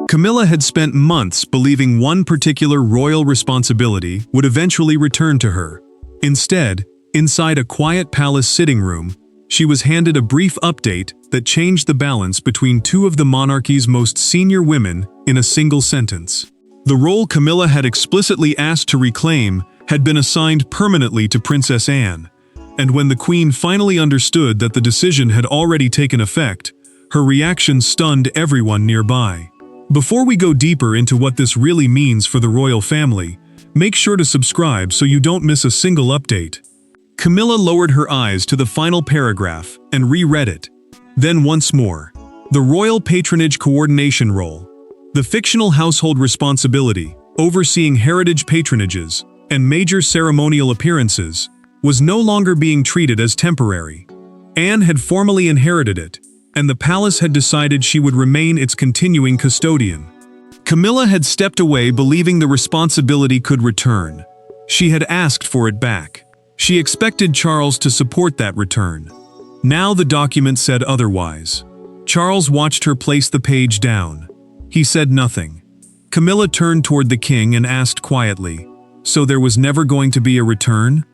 Camilla had spent months believing one particular royal responsibility would eventually return to her. Instead, inside a quiet palace sitting room, she was handed a brief update that changed the balance between two of the monarchy's most senior women in a single sentence. The role Camilla had explicitly asked to reclaim had been assigned permanently to Princess Anne, and when the Queen finally understood that the decision had already taken effect, her reaction stunned everyone nearby. Before we go deeper into what this really means for the royal family, make sure to subscribe so you don't miss a single update. Camilla lowered her eyes to the final paragraph and reread it. Then once more. The Royal Patronage Coordination Role. The fictional household responsibility, overseeing heritage patronages and major ceremonial appearances, was no longer being treated as temporary. Anne had formally inherited it, and the palace had decided she would remain its continuing custodian. Camilla had stepped away believing the responsibility could return. She had asked for it back. She expected Charles to support that return. Now the document said otherwise. Charles watched her place the page down. He said nothing. Camilla turned toward the king and asked quietly, "So there was never going to be a return?"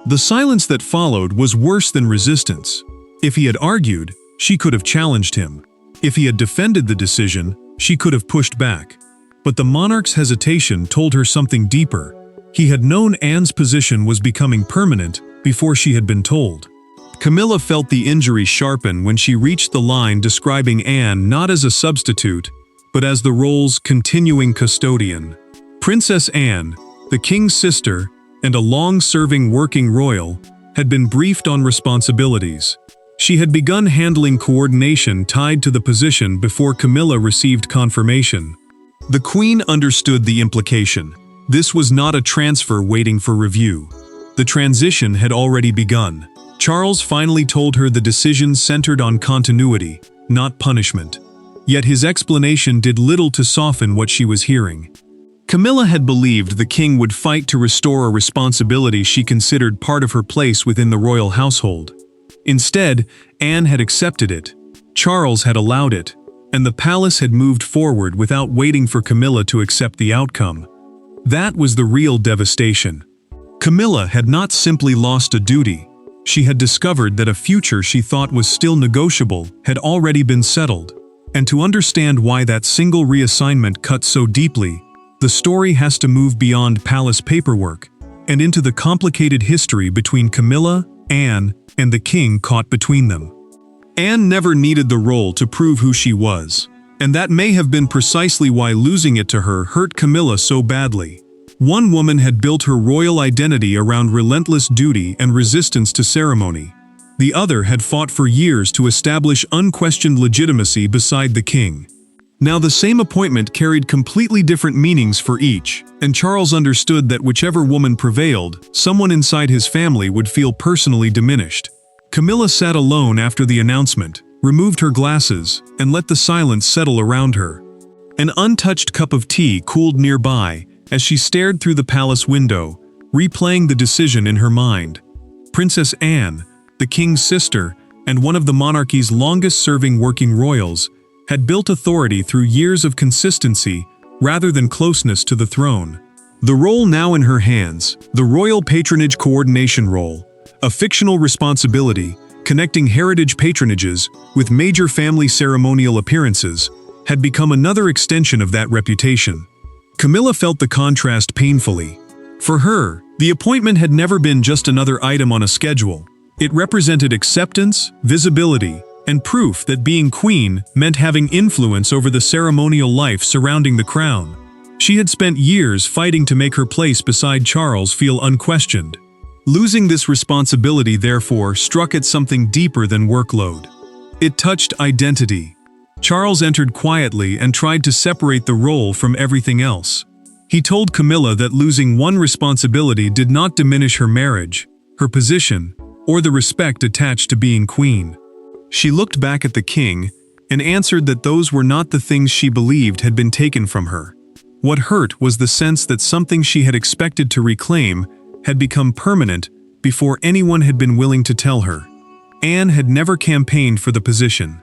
The silence that followed was worse than resistance. If he had argued, she could have challenged him. If he had defended the decision, she could have pushed back. But the monarch's hesitation told her something deeper. He had known Anne's position was becoming permanent before she had been told. Camilla felt the injury sharpen when she reached the line describing Anne not as a substitute, but as the role's continuing custodian. Princess Anne, the king's sister and a long-serving working royal, had been briefed on responsibilities. She had begun handling coordination tied to the position before Camilla received confirmation. The Queen understood the implication. This was not a transfer waiting for review. The transition had already begun. Charles finally told her the decision centered on continuity, not punishment. Yet his explanation did little to soften what she was hearing. Camilla had believed the king would fight to restore a responsibility she considered part of her place within the royal household. Instead, Anne had accepted it, Charles had allowed it, and the palace had moved forward without waiting for Camilla to accept the outcome. That was the real devastation. Camilla had not simply lost a duty. She had discovered that a future she thought was still negotiable had already been settled. And to understand why that single reassignment cut so deeply, the story has to move beyond palace paperwork and into the complicated history between Camilla, Anne, and the king caught between them. Anne never needed the role to prove who she was, and that may have been precisely why losing it to her hurt Camilla so badly. One woman had built her royal identity around relentless duty and resistance to ceremony. The other had fought for years to establish unquestioned legitimacy beside the king. Now the same appointment carried completely different meanings for each, and Charles understood that whichever woman prevailed, someone inside his family would feel personally diminished. Camilla sat alone after the announcement, removed her glasses, and let the silence settle around her. An untouched cup of tea cooled nearby as she stared through the palace window, replaying the decision in her mind. Princess Anne, the king's sister and one of the monarchy's longest-serving working royals, had built authority through years of consistency rather than closeness to the throne. The role now in her hands, the Royal Patronage Coordination Role, a fictional responsibility connecting heritage patronages with major family ceremonial appearances, had become another extension of that reputation. Camilla felt the contrast painfully. For her, the appointment had never been just another item on a schedule. It represented acceptance, visibility, and proof that being queen meant having influence over the ceremonial life surrounding the crown. She had spent years fighting to make her place beside Charles feel unquestioned. Losing this responsibility, therefore, struck at something deeper than workload. It touched identity. Charles entered quietly and tried to separate the role from everything else. He told Camilla that losing one responsibility did not diminish her marriage, her position, or the respect attached to being queen. She looked back at the king and answered that those were not the things she believed had been taken from her. What hurt was the sense that something she had expected to reclaim had become permanent before anyone had been willing to tell her. Anne had never campaigned for the position.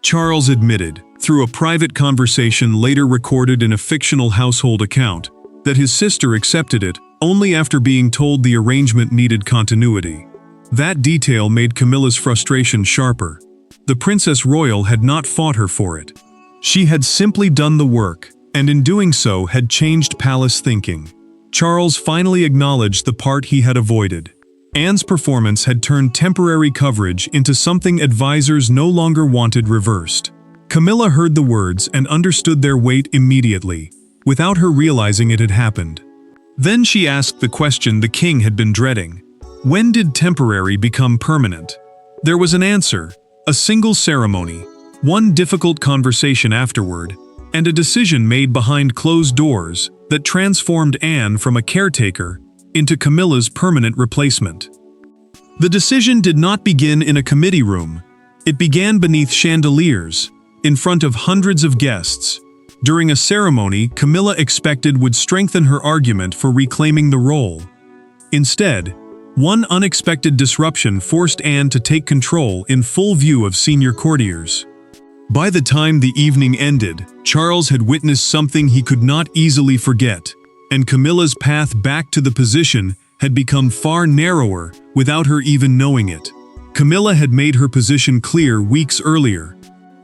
Charles admitted, through a private conversation later recorded in a fictional household account, that his sister accepted it only after being told the arrangement needed continuity. That detail made Camilla's frustration sharper. The Princess Royal had not fought her for it. She had simply done the work, and in doing so had changed palace thinking. Charles finally acknowledged the part he had avoided. Anne's performance had turned temporary coverage into something advisors no longer wanted reversed. Camilla heard the words and understood their weight immediately, without her realizing it had happened. Then she asked the question the king had been dreading. When did temporary become permanent? There was an answer, a single ceremony, one difficult conversation afterward, and a decision made behind closed doors that transformed Anne from a caretaker into Camilla's permanent replacement. The decision did not begin in a committee room. It began beneath chandeliers, in front of hundreds of guests, during a ceremony Camilla expected would strengthen her argument for reclaiming the role. Instead, one unexpected disruption forced Anne to take control in full view of senior courtiers. By the time the evening ended, Charles had witnessed something he could not easily forget, and Camilla's path back to the position had become far narrower without her even knowing it. Camilla had made her position clear weeks earlier.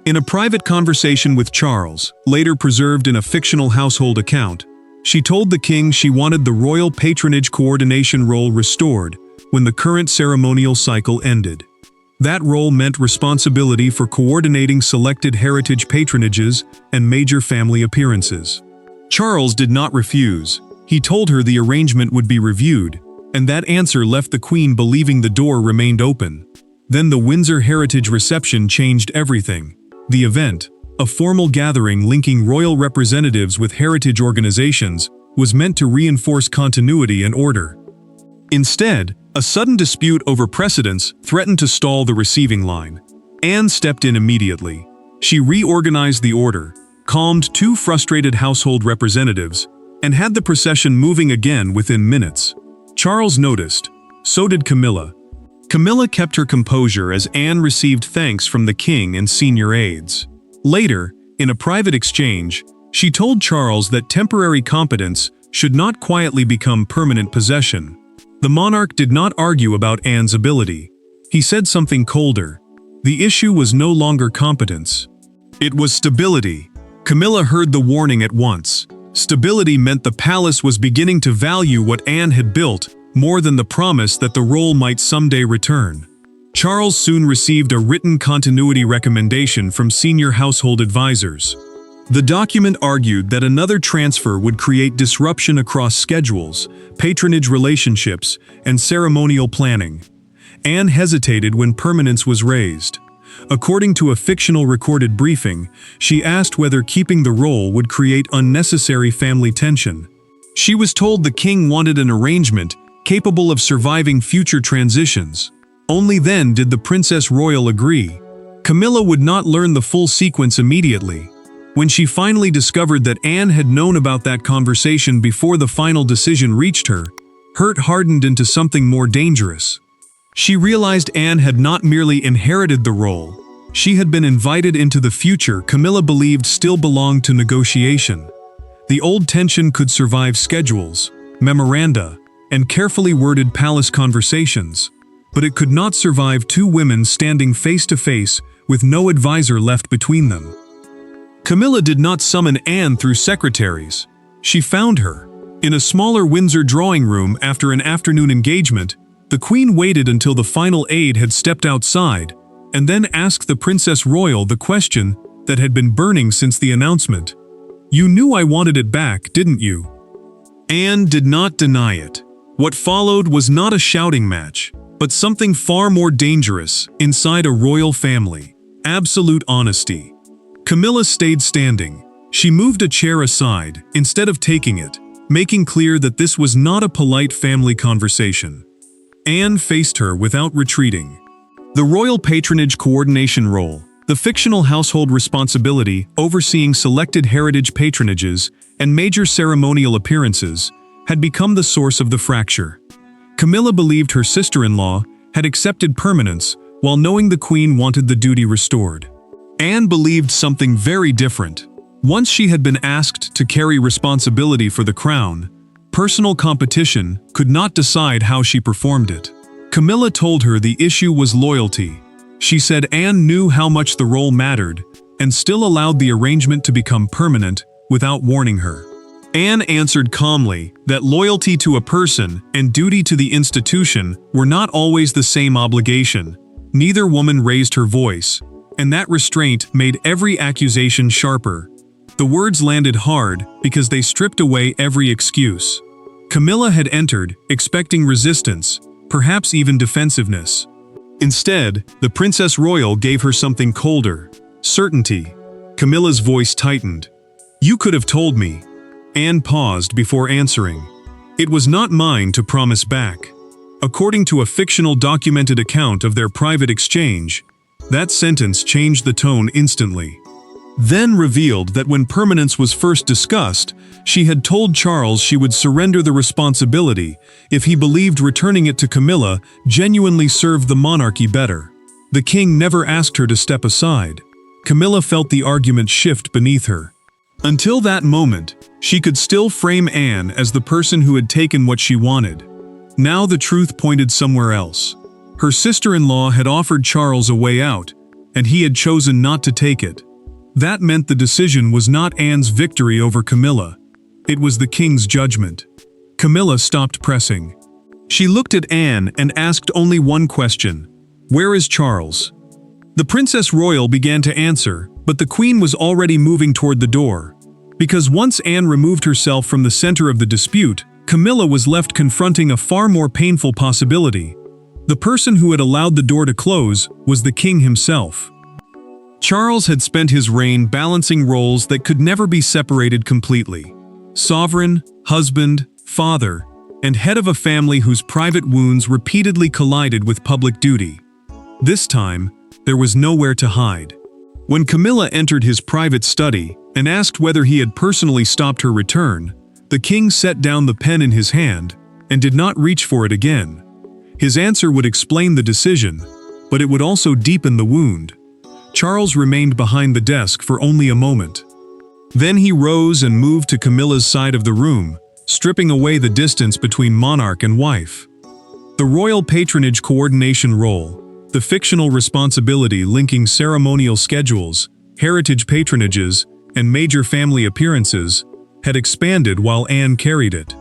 In a private conversation with Charles, later preserved in a fictional household account, she told the king she wanted the royal patronage coordination role restored when the current ceremonial cycle ended. That role meant responsibility for coordinating selected heritage patronages and major family appearances. Charles did not refuse. He told her the arrangement would be reviewed, and that answer left the Queen believing the door remained open. Then the Windsor Heritage reception changed everything. The event, a formal gathering linking royal representatives with heritage organizations, was meant to reinforce continuity and order. Instead, a sudden dispute over precedence threatened to stall the receiving line. Anne stepped in immediately. She reorganized the order, calmed two frustrated household representatives, and had the procession moving again within minutes. Charles noticed. So did Camilla. Camilla kept her composure as Anne received thanks from the king and senior aides. Later, in a private exchange, she told Charles that temporary competence should not quietly become permanent possession. The monarch did not argue about Anne's ability. He said something colder. The issue was no longer competence. It was stability. Camilla heard the warning at once. Stability meant the palace was beginning to value what Anne had built more than the promise that the role might someday return. Charles soon received a written continuity recommendation from senior household advisors. The document argued that another transfer would create disruption across schedules, patronage relationships, and ceremonial planning. Anne hesitated when permanence was raised. According to a fictional recorded briefing, she asked whether keeping the role would create unnecessary family tension. She was told the king wanted an arrangement capable of surviving future transitions. Only then did the Princess Royal agree. Camilla would not learn the full sequence immediately. When she finally discovered that Anne had known about that conversation before the final decision reached her, hurt hardened into something more dangerous. She realized Anne had not merely inherited the role, she had been invited into the future Camilla believed still belonged to negotiation. The old tension could survive schedules, memoranda, and carefully worded palace conversations, but it could not survive two women standing face to face with no advisor left between them. Camilla did not summon Anne through secretaries. She found her. In a smaller Windsor drawing room after an afternoon engagement, the Queen waited until the final aide had stepped outside, and then asked the Princess Royal the question that had been burning since the announcement. "You knew I wanted it back, didn't you?" Anne did not deny it. What followed was not a shouting match, but something far more dangerous inside a royal family: absolute honesty. Camilla stayed standing. She moved a chair aside, instead of taking it, making clear that this was not a polite family conversation. Anne faced her without retreating. The royal patronage coordination role, the fictional household responsibility overseeing selected heritage patronages and major ceremonial appearances, had become the source of the fracture. Camilla believed her sister-in-law had accepted permanence while knowing the Queen wanted the duty restored. Anne believed something very different. Once she had been asked to carry responsibility for the crown, personal competition could not decide how she performed it. Camilla told her the issue was loyalty. She said Anne knew how much the role mattered, and still allowed the arrangement to become permanent without warning her. Anne answered calmly that loyalty to a person and duty to the institution were not always the same obligation. Neither woman raised her voice, and that restraint made every accusation sharper. The words landed hard because they stripped away every excuse. Camilla had entered, expecting resistance, perhaps even defensiveness. Instead, the Princess Royal gave her something colder: certainty. Camilla's voice tightened. "You could have told me." Anne paused before answering. "It was not mine to promise back." According to a fictional documented account of their private exchange, that sentence changed the tone instantly. Then revealed that when permanence was first discussed, she had told Charles she would surrender the responsibility if he believed returning it to Camilla genuinely served the monarchy better. The king never asked her to step aside. Camilla felt the argument shift beneath her. Until that moment, she could still frame Anne as the person who had taken what she wanted. Now the truth pointed somewhere else. Her sister-in-law had offered Charles a way out, and he had chosen not to take it. That meant the decision was not Anne's victory over Camilla. It was the king's judgment. Camilla stopped pressing. She looked at Anne and asked only one question: "Where is Charles?" The Princess Royal began to answer, but the Queen was already moving toward the door. Because once Anne removed herself from the center of the dispute, Camilla was left confronting a far more painful possibility. The person who had allowed the door to close was the king himself. Charles had spent his reign balancing roles that could never be separated completely: sovereign, husband, father, and head of a family whose private wounds repeatedly collided with public duty. This time, there was nowhere to hide. When Camilla entered his private study and asked whether he had personally stopped her return, the king set down the pen in his hand and did not reach for it again. His answer would explain the decision, but it would also deepen the wound. Charles remained behind the desk for only a moment. Then he rose and moved to Camilla's side of the room, stripping away the distance between monarch and wife. The royal patronage coordination role, the fictional responsibility linking ceremonial schedules, heritage patronages, and major family appearances, had expanded while Anne carried it.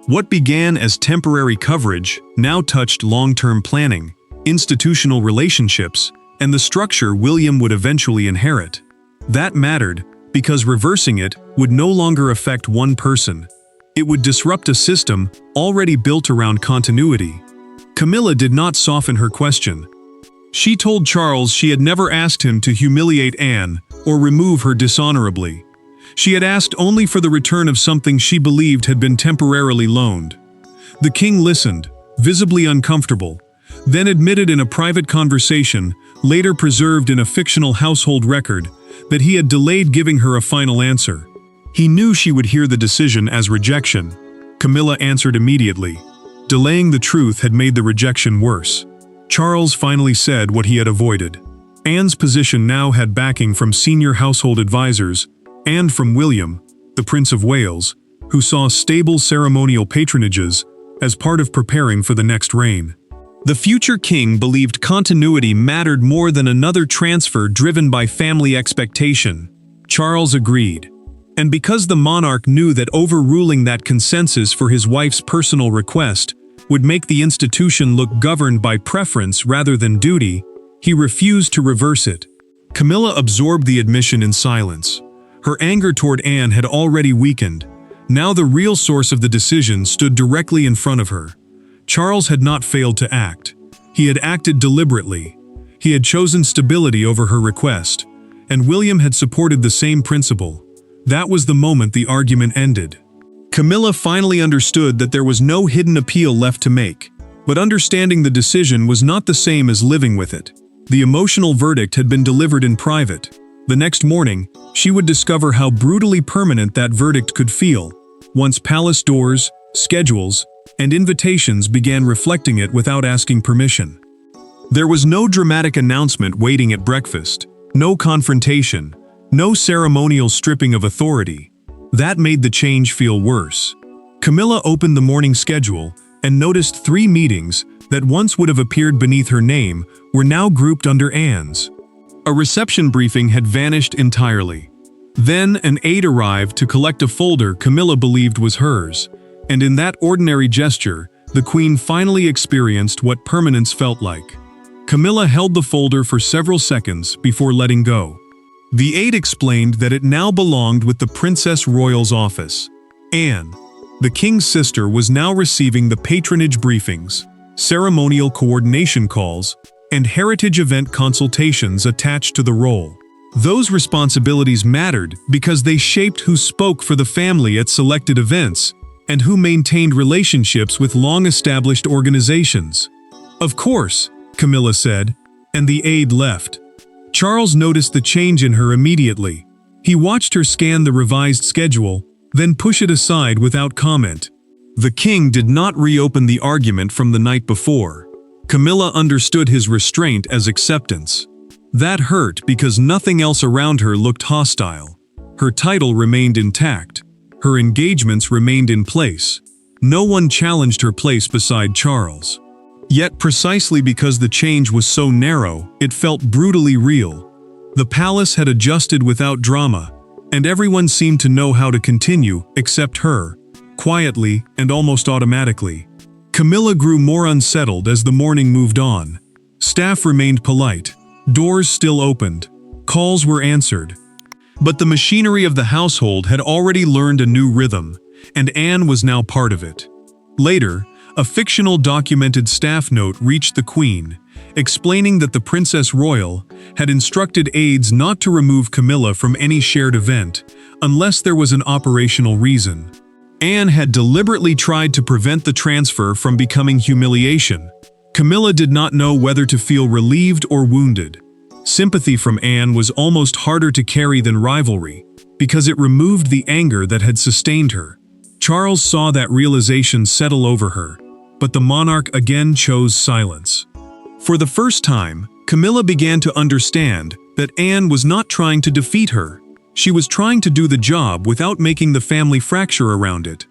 What began as temporary coverage now touched long-term planning, institutional relationships, and the structure William would eventually inherit. That mattered because reversing it would no longer affect one person. It would disrupt a system already built around continuity. Camilla did not soften her question. She told Charles she had never asked him to humiliate Anne or remove her dishonorably. She had asked only for the return of something she believed had been temporarily loaned. The king listened, visibly uncomfortable, then admitted in a private conversation, later preserved in a fictional household record, that he had delayed giving her a final answer. He knew she would hear the decision as rejection. Camilla answered immediately. Delaying the truth had made the rejection worse. Charles finally said what he had avoided. Anne's position now had backing from senior household advisors, and from William, the Prince of Wales, who saw stable ceremonial patronages as part of preparing for the next reign. The future king believed continuity mattered more than another transfer driven by family expectation. Charles agreed. And because the monarch knew that overruling that consensus for his wife's personal request would make the institution look governed by preference rather than duty, he refused to reverse it. Camilla absorbed the admission in silence. Her anger toward Anne had already weakened. Now the real source of the decision stood directly in front of her. Charles had not failed to act. He had acted deliberately. He had chosen stability over her request, and William had supported the same principle. That was the moment the argument ended. Camilla finally understood that there was no hidden appeal left to make, but understanding the decision was not the same as living with it. The emotional verdict had been delivered in private. The next morning, she would discover how brutally permanent that verdict could feel, once palace doors, schedules, and invitations began reflecting it without asking permission. There was no dramatic announcement waiting at breakfast. No confrontation, no ceremonial stripping of authority. That made the change feel worse. Camilla opened the morning schedule and noticed 3 meetings that once would have appeared beneath her name were now grouped under Anne's. A reception briefing had vanished entirely. Then an aide arrived to collect a folder Camilla believed was hers, and in that ordinary gesture, the Queen finally experienced what permanence felt like. Camilla held the folder for several seconds before letting go. The aide explained that it now belonged with the Princess Royal's office. Anne, the King's sister, was now receiving the patronage briefings, ceremonial coordination calls, and heritage event consultations attached to the role. Those responsibilities mattered because they shaped who spoke for the family at selected events and who maintained relationships with long-established organizations. "Of course," Camilla said, and the aide left. Charles noticed the change in her immediately. He watched her scan the revised schedule, then push it aside without comment. The king did not reopen the argument from the night before. Camilla understood his restraint as acceptance. That hurt because nothing else around her looked hostile. Her title remained intact. Her engagements remained in place. No one challenged her place beside Charles. Yet precisely because the change was so narrow, it felt brutally real. The palace had adjusted without drama, and everyone seemed to know how to continue, except her, quietly and almost automatically. Camilla grew more unsettled as the morning moved on. Staff remained polite. Doors still opened. Calls were answered. But the machinery of the household had already learned a new rhythm, and Anne was now part of it. Later, a fictional documented staff note reached the Queen, explaining that the Princess Royal had instructed aides not to remove Camilla from any shared event, unless there was an operational reason. Anne had deliberately tried to prevent the transfer from becoming humiliation. Camilla did not know whether to feel relieved or wounded. Sympathy from Anne was almost harder to carry than rivalry, because it removed the anger that had sustained her. Charles saw that realization settle over her, but the monarch again chose silence. For the first time, Camilla began to understand that Anne was not trying to defeat her. She was trying to do the job without making the family fracture around it.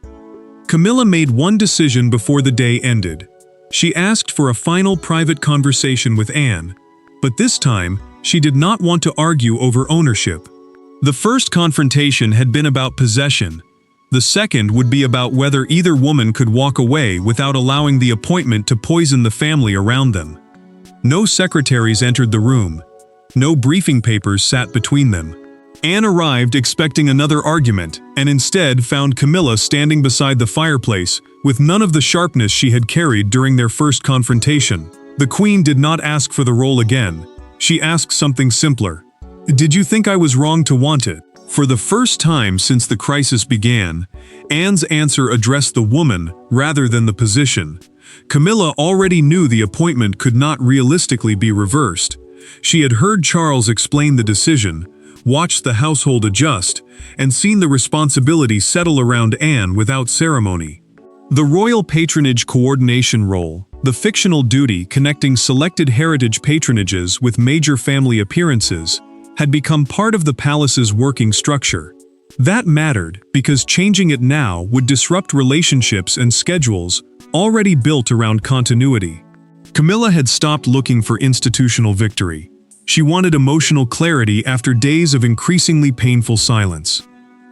Camilla made one decision before the day ended. She asked for a final private conversation with Anne, but this time, she did not want to argue over ownership. The first confrontation had been about possession. The second would be about whether either woman could walk away without allowing the appointment to poison the family around them. No secretaries entered the room. No briefing papers sat between them. Anne arrived expecting another argument, and instead found Camilla standing beside the fireplace, with none of the sharpness she had carried during their first confrontation. The Queen did not ask for the role again. She asked something simpler. "Did you think I was wrong to want it?" For the first time since the crisis began, Anne's answer addressed the woman rather than the position. Camilla already knew the appointment could not realistically be reversed. She had heard Charles explain the decision, watched the household adjust, and seen the responsibility settle around Anne without ceremony. The royal patronage coordination role, the fictional duty connecting selected heritage patronages with major family appearances, had become part of the palace's working structure. That mattered because changing it now would disrupt relationships and schedules already built around continuity. Camilla had stopped looking for institutional victory. She wanted emotional clarity after days of increasingly painful silence.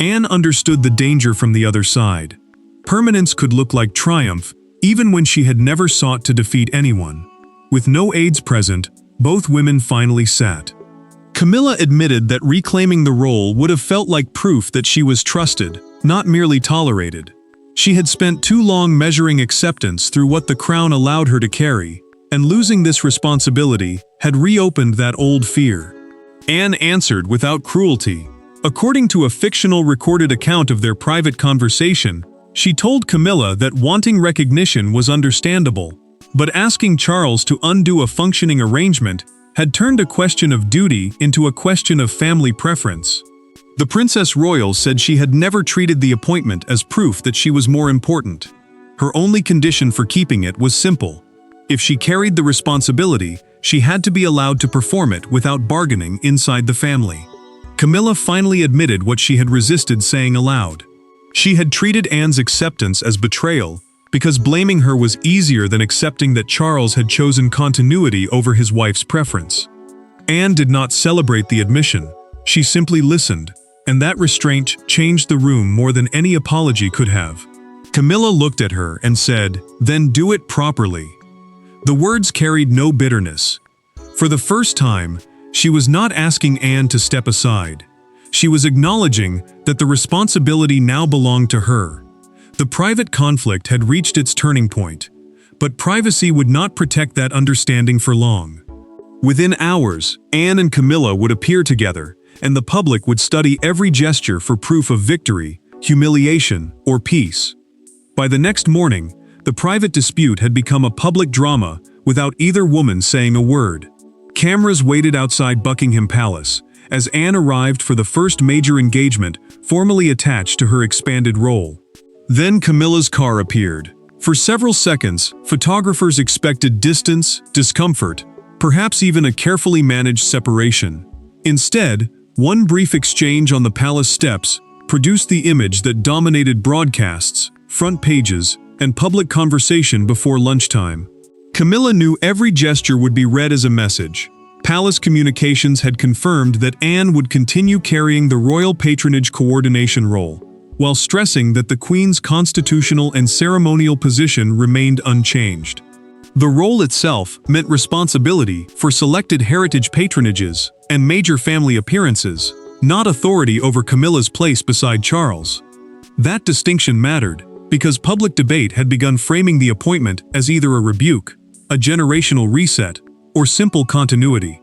Anne understood the danger from the other side. Permanence could look like triumph, even when she had never sought to defeat anyone. With no aides present, both women finally sat. Camilla admitted that reclaiming the role would have felt like proof that she was trusted, not merely tolerated. She had spent too long measuring acceptance through what the crown allowed her to carry, and losing this responsibility had reopened that old fear. Anne answered without cruelty. According to a fictional recorded account of their private conversation, she told Camilla that wanting recognition was understandable, but asking Charles to undo a functioning arrangement had turned a question of duty into a question of family preference. The Princess Royal said she had never treated the appointment as proof that she was more important. Her only condition for keeping it was simple. If she carried the responsibility, she had to be allowed to perform it without bargaining inside the family. Camilla finally admitted what she had resisted saying aloud. She had treated Anne's acceptance as betrayal because blaming her was easier than accepting that Charles had chosen continuity over his wife's preference. Anne did not celebrate the admission. She simply listened, and that restraint changed the room more than any apology could have. Camilla looked at her and said, "Then do it properly." The words carried no bitterness. For the first time, she was not asking Anne to step aside. She was acknowledging that the responsibility now belonged to her. The private conflict had reached its turning point, but privacy would not protect that understanding for long. Within hours, Anne and Camilla would appear together, and the public would study every gesture for proof of victory, humiliation, or peace. By the next morning, the private dispute had become a public drama without either woman saying a word. Cameras waited outside Buckingham Palace as Anne arrived for the first major engagement formally attached to her expanded role. Then Camilla's car appeared. For several seconds, photographers expected distance, discomfort, perhaps even a carefully managed separation. Instead, one brief exchange on the palace steps produced the image that dominated broadcasts, front pages, and public conversation before lunchtime. Camilla knew every gesture would be read as a message. Palace communications had confirmed that Anne would continue carrying the royal patronage coordination role, while stressing that the Queen's constitutional and ceremonial position remained unchanged. The role itself meant responsibility for selected heritage patronages and major family appearances, not authority over Camilla's place beside Charles. That distinction mattered, because public debate had begun framing the appointment as either a rebuke, a generational reset, or simple continuity.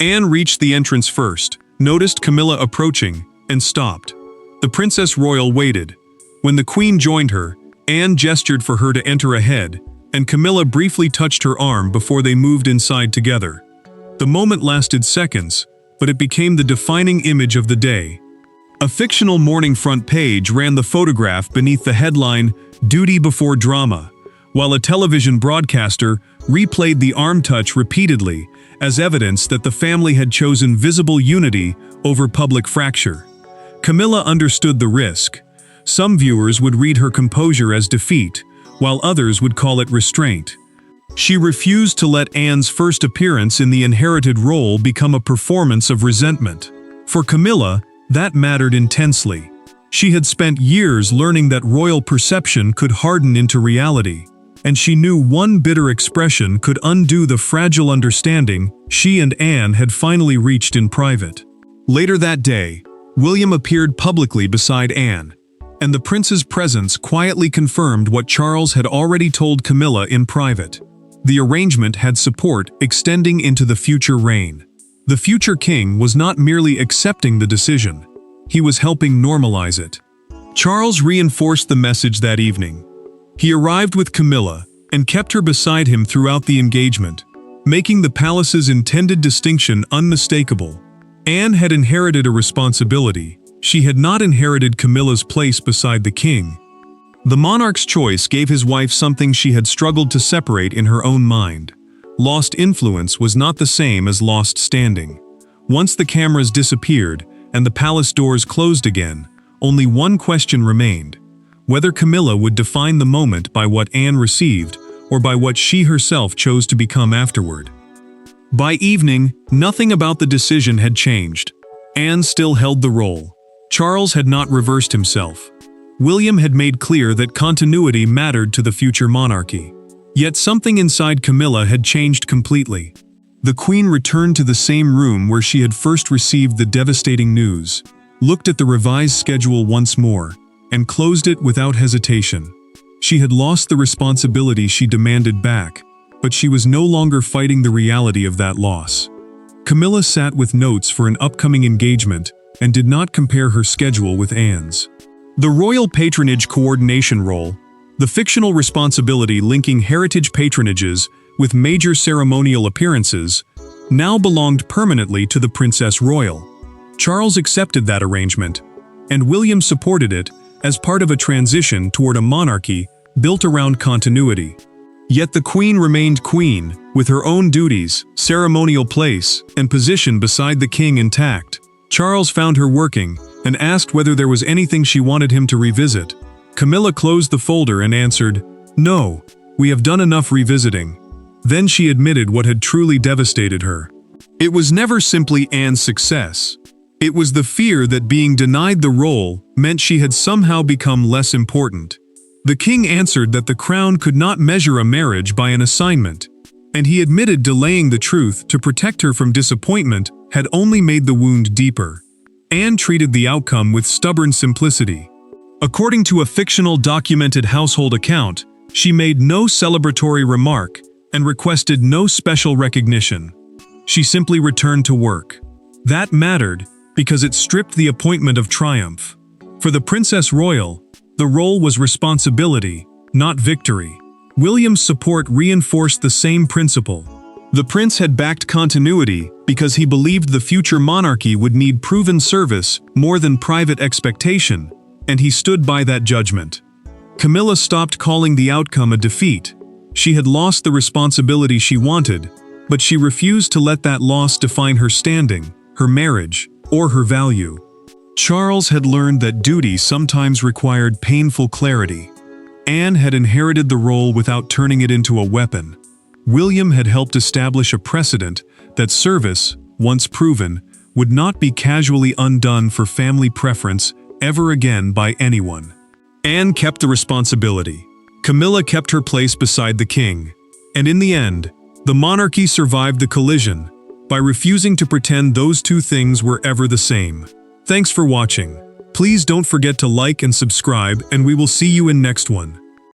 Anne reached the entrance first, noticed Camilla approaching, and stopped. The Princess Royal waited. When the Queen joined her, Anne gestured for her to enter ahead, and Camilla briefly touched her arm before they moved inside together. The moment lasted seconds, but it became the defining image of the day. A fictional morning front page ran the photograph beneath the headline, "Duty Before Drama," while a television broadcaster replayed the arm touch repeatedly as evidence that the family had chosen visible unity over public fracture. Camilla understood the risk. Some viewers would read her composure as defeat, while others would call it restraint. She refused to let Anne's first appearance in the inherited role become a performance of resentment. For Camilla, that mattered intensely. She had spent years learning that royal perception could harden into reality, and she knew one bitter expression could undo the fragile understanding she and Anne had finally reached in private. Later that day, William appeared publicly beside Anne, and the prince's presence quietly confirmed what Charles had already told Camilla in private. The arrangement had support extending into the future reign. The future king was not merely accepting the decision, he was helping normalize it. Charles reinforced the message that evening. He arrived with Camilla and kept her beside him throughout the engagement, making the palace's intended distinction unmistakable. Anne had inherited a responsibility. She had not inherited Camilla's place beside the king. The monarch's choice gave his wife something she had struggled to separate in her own mind. Lost influence was not the same as lost standing. Once the cameras disappeared and the palace doors closed again, only one question remained: whether Camilla would define the moment by what Anne received or by what she herself chose to become afterward. By evening, nothing about the decision had changed. Anne still held the role. Charles had not reversed himself. William had made clear that continuity mattered to the future monarchy. Yet something inside Camilla had changed completely. The Queen returned to the same room where she had first received the devastating news, looked at the revised schedule once more, and closed it without hesitation. She had lost the responsibility she demanded back, but she was no longer fighting the reality of that loss. Camilla sat with notes for an upcoming engagement and did not compare her schedule with Anne's. The royal patronage coordination role, the fictional responsibility linking heritage patronages with major ceremonial appearances, now belonged permanently to the Princess Royal. Charles accepted that arrangement, and William supported it as part of a transition toward a monarchy built around continuity. Yet the queen remained queen, with her own duties, ceremonial place, and position beside the king intact. Charles found her working, and asked whether there was anything she wanted him to revisit. Camilla closed the folder and answered, "No, we have done enough revisiting." Then she admitted what had truly devastated her. It was never simply Anne's success. It was the fear that being denied the role meant she had somehow become less important. The king answered that the crown could not measure a marriage by an assignment, and he admitted delaying the truth to protect her from disappointment had only made the wound deeper. Anne treated the outcome with stubborn simplicity. According to a fictional documented household account, she made no celebratory remark and requested no special recognition. She simply returned to work. That mattered because it stripped the appointment of triumph. For the Princess Royal, the role was responsibility, not victory. William's support reinforced the same principle. The prince had backed continuity because he believed the future monarchy would need proven service more than private expectation, and he stood by that judgment. Camilla stopped calling the outcome a defeat. She had lost the responsibility she wanted, but she refused to let that loss define her standing, her marriage, or her value. Charles had learned that duty sometimes required painful clarity. Anne had inherited the role without turning it into a weapon. William had helped establish a precedent that service, once proven, would not be casually undone for family preference ever again by anyone. Anne kept the responsibility. Camilla kept her place beside the king. And in the end, the monarchy survived the collision by refusing to pretend those two things were ever the same. Thanks for watching. Please don't forget to like and subscribe, and we will see you in next one.